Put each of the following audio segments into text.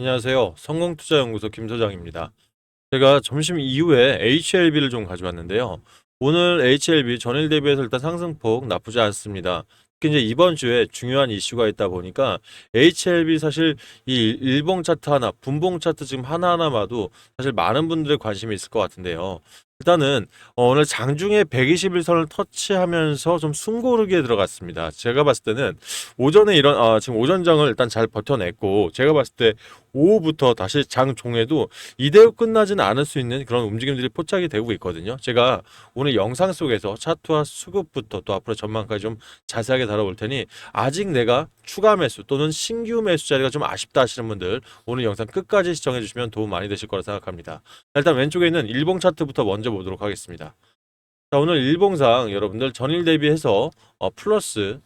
안녕하세요. 성공투자연구소 김소장입니다. 제가 점심 이후에 HLB를 좀 가져왔는데요. 오늘 HLB 전일 대비해서 일단 상승폭 나쁘지 않습니다. 특히 이제 이번 주에 중요한 이슈가 있다 보니까 HLB 사실 이 일봉 차트 하나, 분봉 차트 지금 하나하나 봐도 사실 많은 분들의 관심이 있을 것 같은데요. 일단은 오늘 장중에 121선을 터치하면서 좀 숨고르기에 들어갔습니다. 제가 봤을 때는 오전에 이런 지금 오전장을 일단 잘 버텨냈고, 제가 봤을 때 오후부터 다시 장종에도 이대로 끝나지는 않을 수 있는 그런 움직임들이 포착이 되고 있거든요. 제가 오늘 영상 속에서 차트와 수급부터 또 앞으로 전망까지 좀 자세하게 다뤄볼 테니, 아직 내가 추가 매수 또는 신규 매수 자리가 좀 아쉽다 하시는 분들 오늘 영상 끝까지 시청해 주시면 도움 많이 되실 거라 생각합니다. 일단 왼쪽에 있는 일봉 차트부터 먼저 보도록 하겠습니다. 자, 오늘 일봉상 여러분들 전일 대비해서 플러스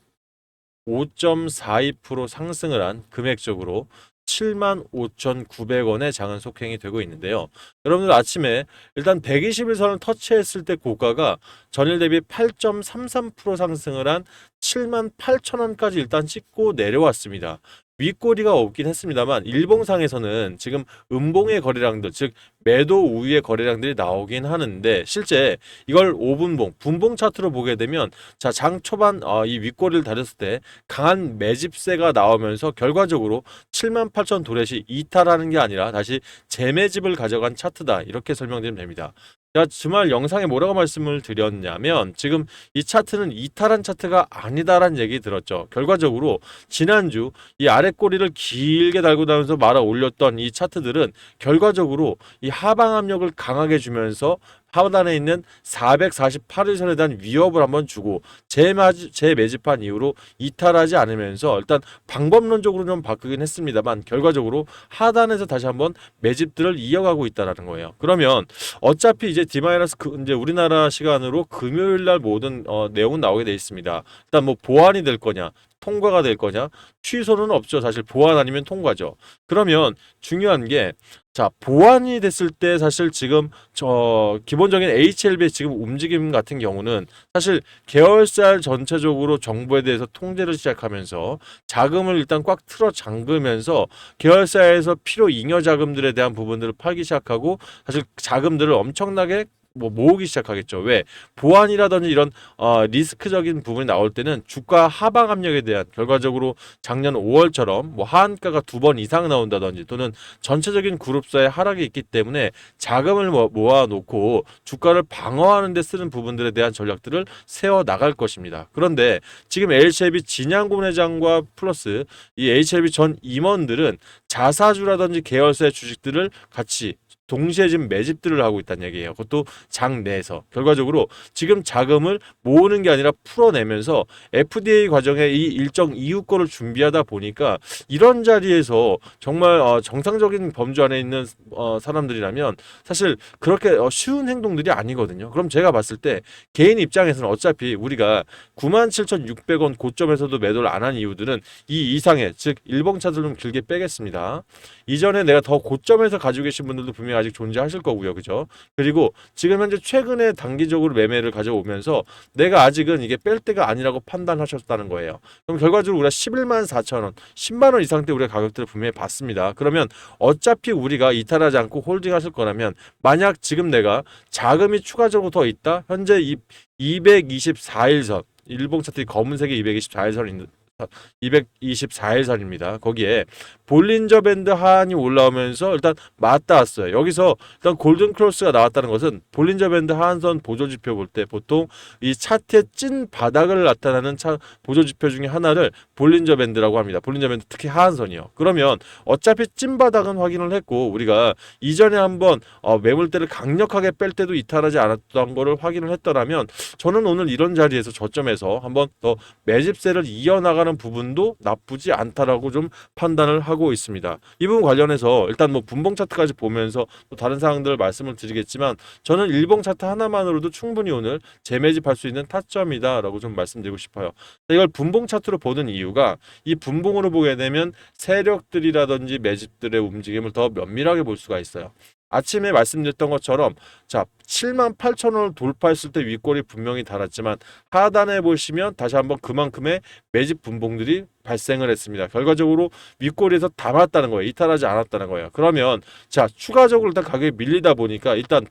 5.42% 상승을 한 금액적으로 75,900원의 장은 속행이 되고 있는데요. 여러분들 아침에 일단 121선을 터치했을 때 고가가 전일 대비 8.33% 상승을 한 78,000원까지 일단 찍고 내려왔습니다. 윗꼬리가 없긴 했습니다만 일봉상에서는 지금 음봉의 거래량들, 즉 매도 우위의 거래량들이 나오긴 하는데, 실제 이걸 5분봉, 분봉 차트로 보게 되면 자, 장 초반 이 윗꼬리를 다렸을 때 강한 매집세가 나오면서 결과적으로 78,000 도렛이 이탈하는 게 아니라 다시 재매집을 가져간 차트다, 이렇게 설명드리면 됩니다. 제가 주말 영상에 뭐라고 말씀을 드렸냐면, 지금 이 차트는 이탈한 차트가 아니다라는 얘기 들었죠. 결과적으로 지난주 이 아래 꼬리를 길게 달고 나면서 말아 올렸던 이 차트들은 결과적으로 이 하방 압력을 강하게 주면서 하단에 있는 448일선에 대한 위협을 한번 주고 재매집한 이후로 이탈하지 않으면서 일단 방법론적으로 좀 바꾸긴 했습니다만, 결과적으로 하단에서 다시 한번 매집들을 이어가고 있다라는 거예요. 그러면 어차피 이제 D-, 이제 우리나라 시간으로 금요일 날 모든 내용은 나오게 돼 있습니다. 일단 뭐 보완이 될 거냐, 통과가 될 거냐, 취소는 없죠. 사실 보완 아니면 통과죠. 그러면 중요한 게, 자, 보완이 됐을 때 사실 지금 기본적인 HLB의 지금 움직임 같은 경우는 사실 계열사 전체적으로 정부에 대해서 통제를 시작하면서 자금을 일단 꽉 틀어 잠그면서 계열사에서 필요 잉여 자금들에 대한 부분들을 팔기 시작하고, 사실 자금들을 엄청나게 모으기 시작하겠죠. 왜? 보완이라든지 이런 리스크적인 부분이 나올 때는 주가 하방 압력에 대한, 결과적으로 작년 5월처럼 뭐 하한가가 2번 이상 나온다든지 또는 전체적인 그룹사의 하락이 있기 때문에 자금을 모아놓고 주가를 방어하는 데 쓰는 부분들에 대한 전략들을 세워 나갈 것입니다. 그런데 지금 HLB 진양곤 회장과 플러스 이 HLB 전 임원들은 자사주라든지 계열사의 주식들을 같이 동시에 지금 매집들을 하고 있다는 얘기예요. 그것도 장 내에서. 결과적으로 지금 자금을 모으는 게 아니라 풀어내면서 FDA 과정에 이 일정 이유거를 준비하다 보니까, 이런 자리에서 정말 정상적인 범주 안에 있는 사람들이라면 사실 그렇게 쉬운 행동들이 아니거든요. 그럼 제가 봤을 때 개인 입장에서는 어차피 우리가 97,600원 고점에서도 매도를 안 한 이유들은 이 이상의, 즉 일봉 차트를 좀 길게 빼겠습니다. 이전에 내가 더 고점에서 가지고 계신 분들도 분명히 아직 존재하실 거고요. 그죠? 그리고 지금 현재 최근에 단기적으로 매매를 가져오면서 내가 아직은 이게 뺄 때가 아니라고 판단하셨다는 거예요. 그럼 결과적으로 우리가 11만 4천 원, 10만 원 이상 때 우리가 가격들을 분명히 봤습니다. 그러면 어차피 우리가 이탈하지 않고 홀딩하실 거라면, 만약 지금 내가 자금이 추가적으로 더 있다, 현재 이 224일선, 일봉 차트 검은색의 224일선이 224일선입니다. 거기에 볼린저 밴드 하한이 올라오면서 일단 맞닿았어요. 여기서 일단 골든 크로스가 나왔다는 것은 볼린저 밴드 하한선 보조 지표 볼 때 보통 이 차트의 찐 바닥을 나타내는 보조 지표 중에 하나를 볼린저 밴드라고 합니다. 볼린저 밴드 특히 하한선이요. 그러면 어차피 찐 바닥은 확인을 했고, 우리가 이전에 한번 매물대를 강력하게 뺄 때도 이탈하지 않았던 거를 확인을 했더라면, 저는 오늘 이런 자리에서 저점에서 한번 더 매집세를 이어나가는 부분도 나쁘지 않다라고 좀 판단을 하고 있습니다. 이 부분 관련해서 일단 뭐 분봉 차트까지 보면서 또 다른 사항들을 말씀을 드리겠지만, 저는 일봉 차트 하나만으로도 충분히 오늘 재매집할 수 있는 타점이다라고 좀 말씀드리고 싶어요. 이걸 분봉 차트로 보는 이유가, 이 분봉으로 보게 되면 세력들이라든지 매집들의 움직임을 더 면밀하게 볼 수가 있어요. 아침에 말씀드렸던 것처럼 자 78,000원을 돌파했을 때 윗골이 분명히 달았지만 하단에 보시면 다시 한번 그만큼의 매집 분봉들이 발생을 했습니다. 결과적으로 윗골에서 담았다는 거예요. 이탈하지 않았다는 거예요. 그러면 자 추가적으로 일단 가격이 밀리다 보니까 일단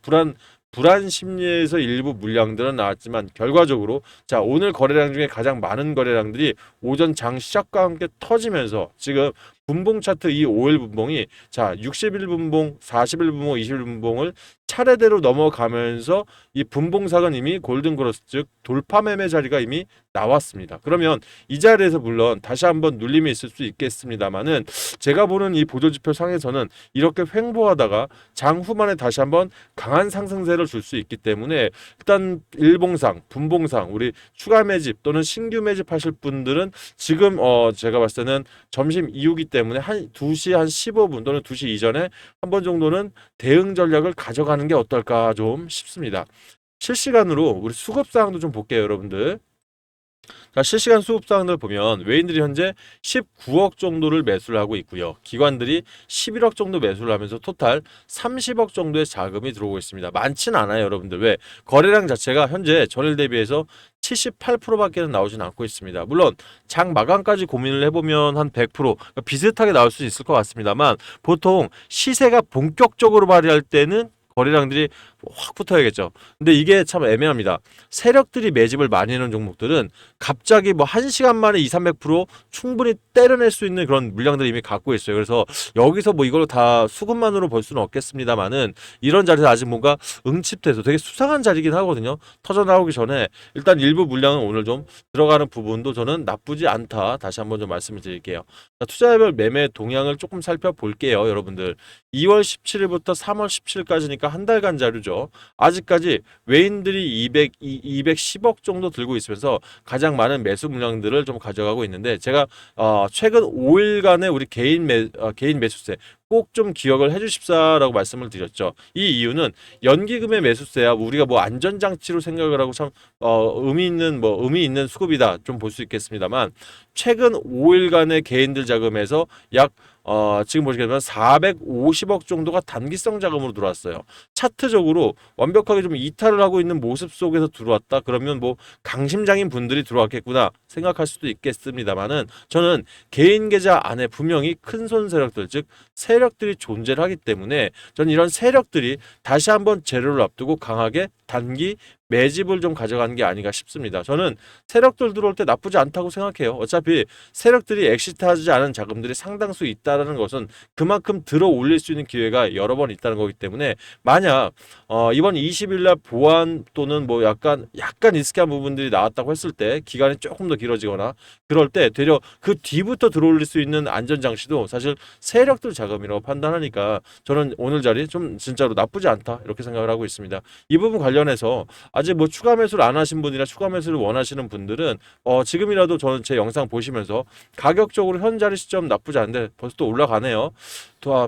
불안 심리에서 일부 물량들은 나왔지만 결과적으로 자 오늘 거래량 중에 가장 많은 거래량들이 오전 장 시작과 함께 터지면서 지금 분봉 차트 이 5일 분봉이 자 60일 분봉, 40일 분봉, 20일 분봉을 차례대로 넘어가면서 이 분봉상은 이미 골든크로스 즉 돌파 매매 자리가 이미 나왔습니다. 그러면 이 자리에서 물론 다시 한번 눌림이 있을 수 있겠습니다만은 제가 보는 이 보조지표 상에서는 이렇게 횡보하다가 장 후반에 다시 한번 강한 상승세를 줄 수 있기 때문에 일단 일봉상, 분봉상 우리 추가 매집 또는 신규 매집하실 분들은 지금 제가 봤을 때는 점심 이후기 때문에 한 2시 한 15분 또는 2시 이전에 한 번 정도는 대응 전략을 가져가는 게 어떨까 좀 싶습니다. 실시간으로 우리 수급 사항도 좀 볼게요, 여러분들. 자, 실시간 수급 사항들 보면 외인들이 현재 19억 정도를 매수를 하고 있고요. 기관들이 11억 정도 매수를 하면서 토탈 30억 정도의 자금이 들어오고 있습니다. 많지는 않아요, 여러분들. 왜? 거래량 자체가 현재 전일 대비해서 78%밖에는 나오진 않고 있습니다. 물론 장 마감까지 고민을 해보면 한 100% 그러니까 비슷하게 나올 수 있을 것 같습니다만 보통 시세가 본격적으로 발휘할 때는 거래량들이 확 붙어야겠죠. 근데 이게 참 애매합니다. 세력들이 매집을 많이 하는 종목들은 갑자기 뭐 1시간 만에 2, 300% 충분히 때려낼 수 있는 그런 물량들을 이미 갖고 있어요. 그래서 여기서 뭐 이걸 다 수급만으로 볼 수는 없겠습니다만은 이런 자리에서 아직 뭔가 응집돼서 되게 수상한 자리긴 하거든요. 터져 나오기 전에 일단 일부 물량은 오늘 좀 들어가는 부분도 저는 나쁘지 않다. 다시 한번 좀 말씀을 드릴게요. 자, 투자별 매매 동향을 조금 살펴볼게요, 여러분들. 2월 17일부터 3월 17일까지니까 한 달간 자료죠. 아직까지 외인들이 210억 정도 들고 있으면서 가장 많은 매수 물량들을 좀 가져가고 있는데 제가 최근 5일간의 우리 개인 매수세 꼭 좀 기억을 해주십사라고 말씀을 드렸죠. 이 이유는 연기금의 매수세야 우리가 뭐 안전장치로 생각을 하고 참 의미 있는 수급이다 좀 볼 수 있겠습니다만 최근 5일간의 개인들 자금에서 약 지금 보시면 450억 정도가 단기성 자금으로 들어왔어요. 차트적으로 완벽하게 좀 이탈을 하고 있는 모습 속에서 들어왔다. 그러면 뭐 강심장인 분들이 들어왔겠구나 생각할 수도 있겠습니다만은 저는 개인 계좌 안에 분명히 큰손 세력들 즉 세력들이 존재를 하기 때문에 저는 이런 세력들이 다시 한번 재료를 앞두고 강하게 단기 매집을 좀 가져가는 게 아닌가 싶습니다. 저는 세력들 들어올 때 나쁘지 않다고 생각해요. 어차피 세력들이 엑시트하지 않은 자금들이 상당수 있다는 것은 그만큼 들어 올릴 수 있는 기회가 여러 번 있다는 거기 때문에 만약 이번 20일 날 보완 또는 뭐 약간 리스키한 부분들이 나왔다고 했을 때 기간이 조금 더 길어지거나 그럴 때 되려 그 뒤부터 들어올릴 수 있는 안전장치도 사실 세력들 자금이라고 판단하니까 저는 오늘 자리 좀 진짜로 나쁘지 않다 이렇게 생각을 하고 있습니다. 이 부분 관련해서 아직 뭐 추가 매수를 안 하신 분이나 추가 매수를 원하시는 분들은 지금이라도 저는 제 영상 보시면서 가격적으로 현 자리 시점 나쁘지 않은데 벌써 또 올라가네요.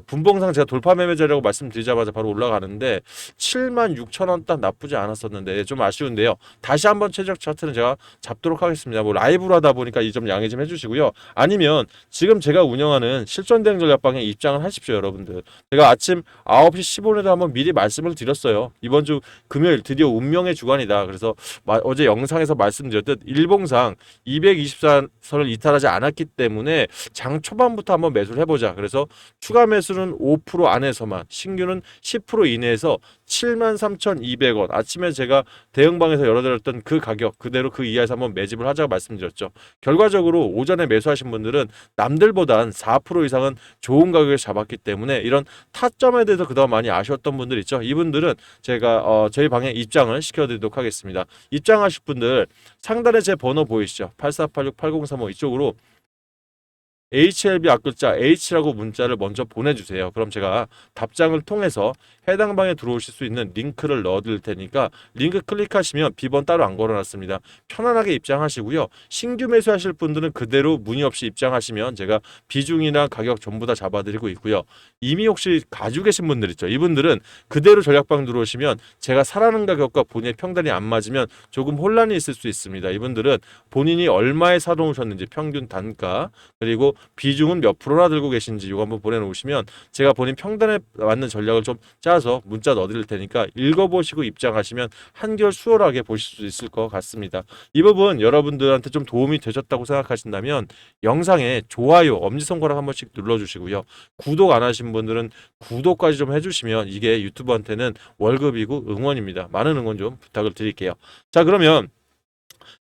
분봉상 제가 돌파 매매자라고 말씀드리자마자 바로 올라가는데 76,000원 딱 나쁘지 않았었는데 좀 아쉬운데요. 다시 한번 최적 차트는 제가 잡도록 하겠습니다. 뭐 라이브로 하다 보니까 이 점 양해 좀 해주시고요. 아니면 지금 제가 운영하는 실전대응 전략방에 입장을 하십시오, 여러분들. 제가 아침 9시 15분에도 한번 미리 말씀을 드렸어요. 이번 주 금요일 드디어 운명의 주간이다. 그래서 어제 영상에서 말씀드렸듯 일봉상 224선을 이탈하지 않았기 때문에 장 초반부터 한번 매수를 해보자. 그래서 추가 매수는 5% 안에서만 신규는 10% 이내에서 73,200원 아침에 제가 대응방에서 열어드렸던 그 가격 그대로 그 이하에서 한번 매집을 하자고 말씀드렸죠. 결과적으로 오전에 매수하신 분들은 남들보단 4% 이상은 좋은 가격을 잡았기 때문에 이런 타점에 대해서 그동안 많이 아쉬웠던 분들 있죠. 이분들은 제가 저희 방에 입장을 시켜드리도록 하겠습니다. 입장하실 분들 상단에 제 번호 보이시죠? 8486-8035 이쪽으로 HLB 앞글자 H라고 문자를 먼저 보내주세요. 그럼 제가 답장을 통해서 해당 방에 들어오실 수 있는 링크를 넣어드릴 테니까 링크 클릭하시면 비번 따로 안 걸어놨습니다. 편안하게 입장하시고요. 신규 매수하실 분들은 그대로 문의 없이 입장하시면 제가 비중이나 가격 전부 다 잡아드리고 있고요. 이미 혹시 가지고 계신 분들 있죠. 이분들은 그대로 전략방 들어오시면 제가 사라는 가격과 본인의 평단이 안 맞으면 조금 혼란이 있을 수 있습니다. 이분들은 본인이 얼마에 사놓으셨는지 평균 단가 그리고 비중은 몇 프로나 들고 계신지 이거 한번 보내놓으시면 제가 본인 평단에 맞는 전략을 좀 짜서 문자 넣어드릴 테니까 읽어보시고 입장하시면 한결 수월하게 보실 수 있을 것 같습니다. 이 부분 여러분들한테 좀 도움이 되셨다고 생각하신다면 영상에 좋아요, 엄지손가락 한 번씩 눌러주시고요. 구독 안 하신 분들은 구독까지 좀 해주시면 이게 유튜브한테는 월급이고 응원입니다. 많은 응원 좀 부탁을 드릴게요. 자, 그러면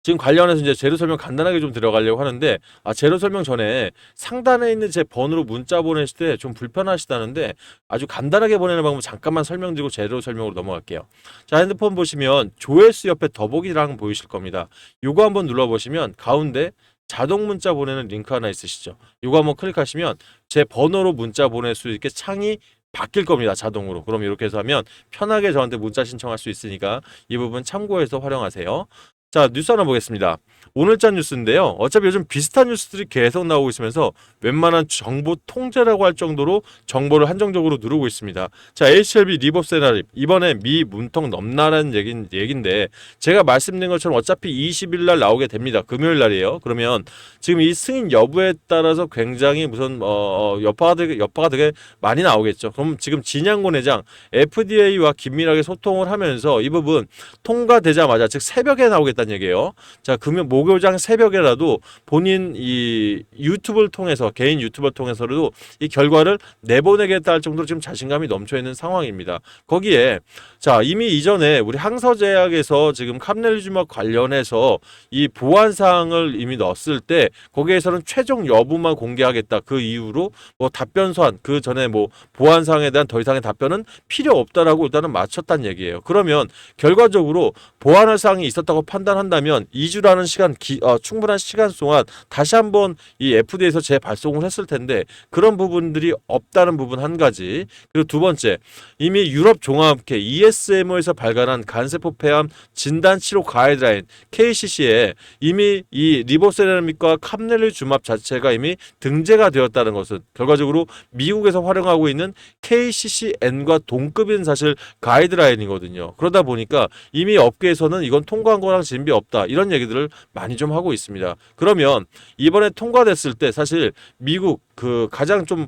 지금 관련해서 이제 재료 설명 간단하게 좀 들어가려고 하는데, 재료 설명 전에 상단에 있는 제 번호로 문자 보내실 때 좀 불편하시다는데 아주 간단하게 보내는 방법 잠깐만 설명드리고 재료 설명으로 넘어갈게요. 자, 핸드폰 보시면 조회수 옆에 더보기랑 보이실 겁니다. 요거 한번 눌러보시면 가운데 자동 문자 보내는 링크 하나 있으시죠? 요거 한번 클릭하시면 제 번호로 문자 보낼 수 있게 창이 바뀔 겁니다. 자동으로. 그럼 이렇게 해서 하면 편하게 저한테 문자 신청할 수 있으니까 이 부분 참고해서 활용하세요. 자, 뉴스 하나 보겠습니다. 오늘자 뉴스인데요. 어차피 요즘 비슷한 뉴스들이 계속 나오고 있으면서 웬만한 정보 통제라고 할 정도로 정보를 한정적으로 누르고 있습니다. 자, HLB 리법세나립 이번에 미 문턱 넘나라는 얘긴데 제가 말씀드린 것처럼 어차피 20일 날 나오게 됩니다. 금요일 날이에요. 그러면 지금 이 승인 여부에 따라서 굉장히 무슨 여파가 되게 많이 나오겠죠. 그럼 지금 진양고 내장 FDA와 긴밀하게 소통을 하면서 이 부분 통과되자마자 즉 새벽에 나오겠다는 얘기예요. 자, 목요장 새벽에라도 본인 이 유튜브를 통해서 개인 유튜브를 통해서라도 이 결과를 내보내겠다 할 정도로 지금 자신감이 넘쳐 있는 상황입니다. 거기에 자, 이미 이전에 우리 항서제약에서 지금 캄넬리주막 관련해서 이 보안 사항을 이미 넣었을 때 거기에서는 최종 여부만 공개하겠다. 그 이후로 뭐 답변 소환 그 전에 뭐 보안 사항에 대한 더 이상의 답변은 필요 없다라고 일단은 맞췄다는 얘기예요. 그러면 결과적으로 보완할 사항이 있었다고 판단한다면 2주라는 시간 충분한 시간 동안 다시 한번 이 FDA에서 재발송을 했을 텐데 그런 부분들이 없다는 부분 한 가지. 그리고 두 번째, 이미 유럽 종합학회 ESMO에서 발간한 간세포 폐암 진단 치료 가이드라인 KCC에 이미 이 리보세라믹과 캄넬리주맙 자체가 이미 등재가 되었다는 것은 결과적으로 미국에서 활용하고 있는 KCCN과 동급인 사실 가이드라인이거든요. 그러다 보니까 이미 업계에서는 이건 통과한 거랑 진비 없다 이런 얘기들을 많이 좀 하고 있습니다. 그러면 이번에 통과됐을 때 사실 미국 그 가장 좀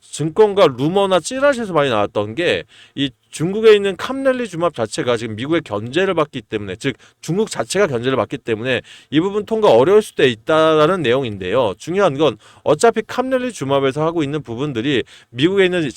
증권가 루머나 찌라시에서 많이 나왔던 게 이 중국에 있는 캄넬리주맙 자체가 지금 미국의 견제를 받기 때문에 즉 중국 자체가 견제를 받기 때문에 이 부분 통과 어려울 수도 있다라는 내용인데요. 중요한 건 어차피 캄넬리주맙에서 하고 있는 부분들이 미국에 있는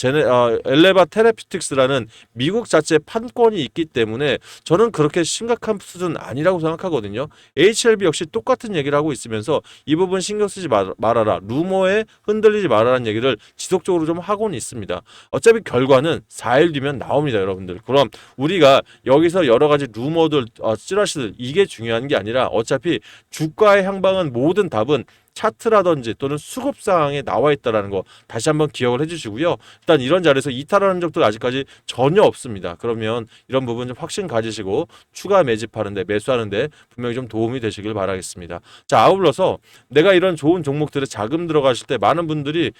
엘레바 테라피틱스라는 미국 자체의 판권이 있기 때문에 저는 그렇게 심각한 수준은 아니라고 생각하거든요. HLB 역시 똑같은 얘기를 하고 있으면서 이 부분 신경 쓰지 말아라. 루머에 흔들리지 말아라는 얘기를 지속적으로 좀 하고는 있습니다. 어차피 결과는 4일 뒤면 나옵니다. 여러분들. 그럼 우리가 여기서 여러 가지 루머들, 찌라시들 이게 중요한 게 아니라 어차피 주가의 향방은 모든 답은 차트라든지 또는 수급 상황에 나와 있다라는 거 다시 한번 기억을 해주시고요. 일단 이런 자리에서 이탈하는 적도 아직까지 전혀 없습니다. 그러면 이런 부분 좀 확신 가지시고 추가 매집하는데 매수하는데 분명히 좀 도움이 되시길 바라겠습니다. 자, 아울러서 내가 이런 좋은 종목들에 자금 들어가실 때 많은 분들이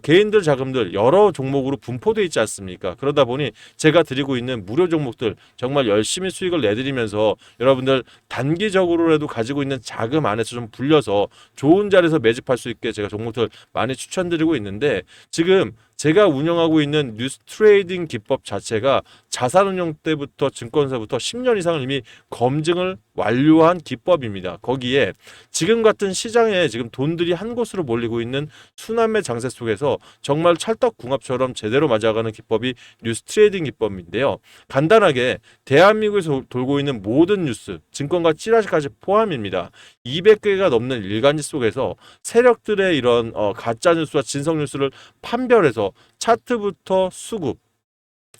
개인들 자금들 여러 종목으로 분포되어 있지 않습니까? 그러다 보니 제가 드리고 있는 무료 종목들 정말 열심히 수익을 내드리면서 여러분들 단기적으로라도 가지고 있는 자금 안에서 좀 불려서 좋은 자리에서 매집할 수 있게 제가 종목들 많이 추천드리고 있는데 지금 제가 운영하고 있는 뉴스 트레이딩 기법 자체가 자산운용 때부터 증권사부터 10년 이상을 이미 검증을 완료한 기법입니다. 거기에 지금 같은 시장에 지금 돈들이 한 곳으로 몰리고 있는 순환매 장세 속에서 정말 찰떡궁합처럼 제대로 맞아가는 기법이 뉴스 트레이딩 기법인데요. 간단하게 대한민국에서 돌고 있는 모든 뉴스, 증권과 찌라시까지 포함입니다. 200개가 넘는 일간지 속에서 세력들의 이런 가짜 뉴스와 진성 뉴스를 판별해서 차트부터 수급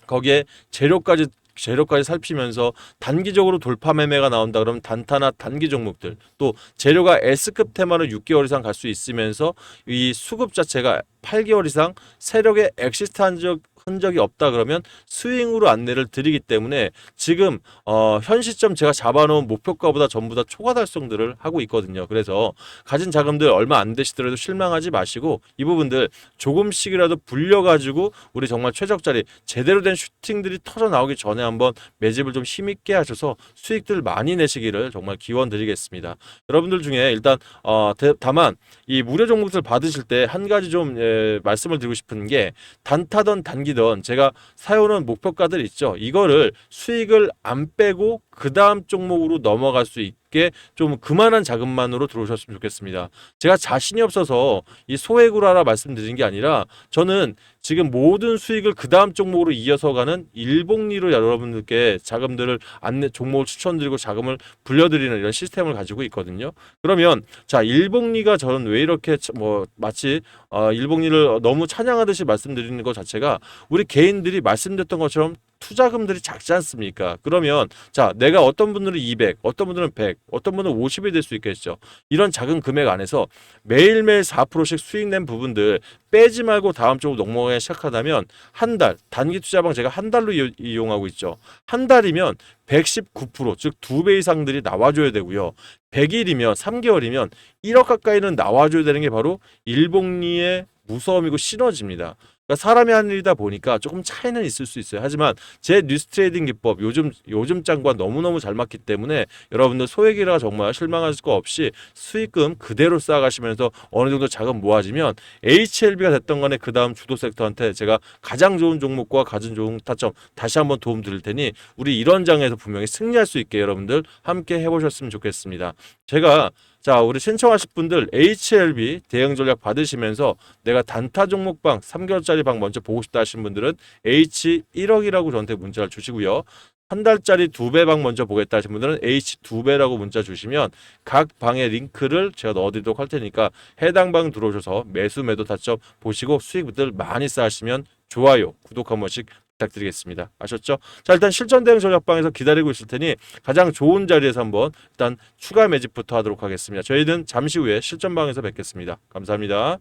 거기에 재료까지 살피면서 단기적으로 돌파 매매가 나온다 그러면 단타나 단기 종목들 또 재료가 S급 테마를 6개월 이상 갈 수 있으면서 이 수급 자체가 8개월 이상 세력의 엑시트 흔적이 없다 그러면 스윙으로 안내를 드리기 때문에 지금 현 시점 제가 잡아놓은 목표가보다 전부 다 초과 달성들을 하고 있거든요. 그래서 가진 자금들 얼마 안 되시더라도 실망하지 마시고 이 부분들 조금씩이라도 불려가지고 우리 정말 최적자리 제대로 된 슈팅들이 터져 나오기 전에 한번 매집을 좀 힘있게 하셔서 수익들 많이 내시기를 정말 기원드리겠습니다. 여러분들 중에 일단 다만 이 무료 종목들 받으실 때 한 가지 좀 말씀을 드리고 싶은 게 단타던 단기던 제가 사용하는 목표가들 있죠. 이거를 수익을 안 빼고 그 다음 종목으로 넘어갈 수 있게 좀 그만한 자금만으로 들어오셨으면 좋겠습니다. 제가 자신이 없어서 이 소액으로 하라 말씀드린 게 아니라 저는 지금 모든 수익을 그 다음 종목으로 이어서 가는 일복리로 여러분들께 자금들을 종목을 추천드리고 자금을 불려드리는 이런 시스템을 가지고 있거든요. 그러면 자, 일복리가 저는 왜 이렇게 마치 일복리를 너무 찬양하듯이 말씀드리는 것 자체가 우리 개인들이 말씀드렸던 것처럼 투자금들이 작지 않습니까? 그러면 자, 내가 어떤 분들은 200, 어떤 분들은 100, 어떤 분은 50이 될 수 있겠죠. 이런 작은 금액 안에서 매일매일 4%씩 수익 낸 부분들 빼지 말고 다음 쪽으로 넘어가기 시작하다면 한 달, 단기 투자방 제가 한 달로 이용하고 있죠. 한 달이면 119%, 즉 2배 이상들이 나와줘야 되고요. 100일이면 3개월이면 1억 가까이는 나와줘야 되는 게 바로 일복리의 무서움이고 시너지입니다. 그러니까 사람이 하는 일이다 보니까 조금 차이는 있을 수 있어요. 하지만 제 뉴스 트레이딩 기법 요즘 짱과 너무너무 잘 맞기 때문에 여러분들 소액이라 정말 실망하실 거 없이 수익금 그대로 쌓아가시면서 어느 정도 자금 모아지면 HLB가 됐던 간에 그 다음 주도 섹터한테 제가 가장 좋은 종목과 가장 좋은 타점 다시 한번 도움 드릴 테니 우리 이런 장에서 분명히 승리할 수 있게 여러분들 함께 해보셨으면 좋겠습니다. 제가 자, 우리 신청하실 분들 HLB 대응 전략 받으시면서 내가 단타 종목방 3개월짜리 방 먼저 보고 싶다 하신 분들은 H1억이라고 저한테 문자를 주시고요. 한 달짜리 2배 방 먼저 보겠다 하신 분들은 H2배라고 문자 주시면 각 방의 링크를 제가 넣어드리도록 할 테니까 해당 방 들어오셔서 매수 매도 타점 보시고 수익들 많이 쌓으시면 좋아요, 구독 한 번씩 부탁드리겠습니다. 아셨죠? 자, 일단 실전 대응 전략방에서 기다리고 있을 테니 가장 좋은 자리에서 한번 일단 추가 매집부터 하도록 하겠습니다. 저희는 잠시 후에 실전방에서 뵙겠습니다. 감사합니다.